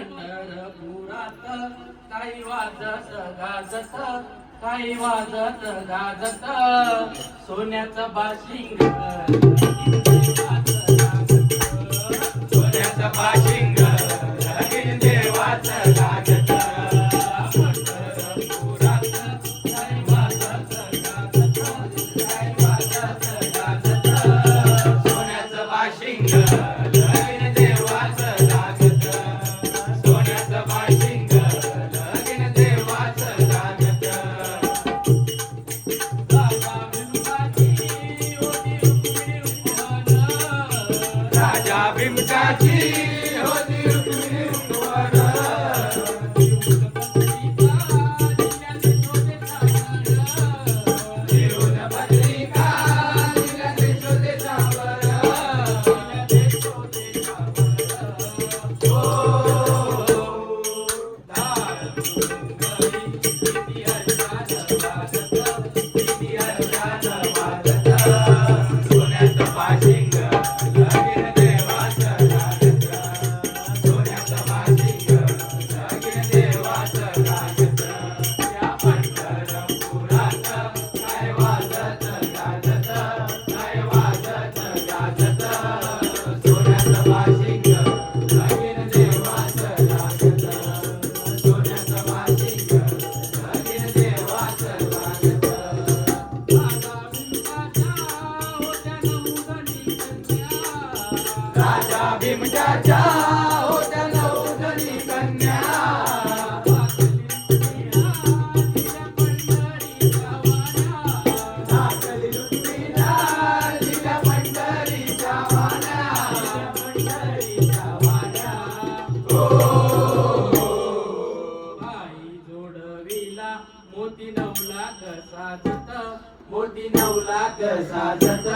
पंढरपुरात काही वाजत गाजत काही वाजत गाजत सोन्याचं बाशिंग सोन्याचं बाशिंग लगीन देवाचं गाजत पंढरपुरात काही वाजत गाजत काही वाजत गाजत सोन्याचं बाशिंग लगीन देवाचं गाजत सोन्याचं बाशिंग लगीन देवाचं गाजत राजा भीमकाची होती रुक्मिणी रुक्मण लिहून पत्रिका दिल्याने शोधे सावर सोन्याचं बाशिंग लगीन देवाचं गाजत सोन्याचं बाशिंग लगीन देवाचं गाजत या पंढरपुरात काय वाजत गाजत काय वाजत गाजत सोन्याचं बाशिंग लगीन देवाचं गाजत सोन्याचं बाशिंग लगीन देवाचं गाजत राजा भीमच्या होत्या नवधनी कन्या नाचली रुक्मिणीला दिल्या पंढरीच्या वाण्या पंढरीच्या वाण्या आई जोडविला मोती 9 लाख साजत मोती 9 लाख साजत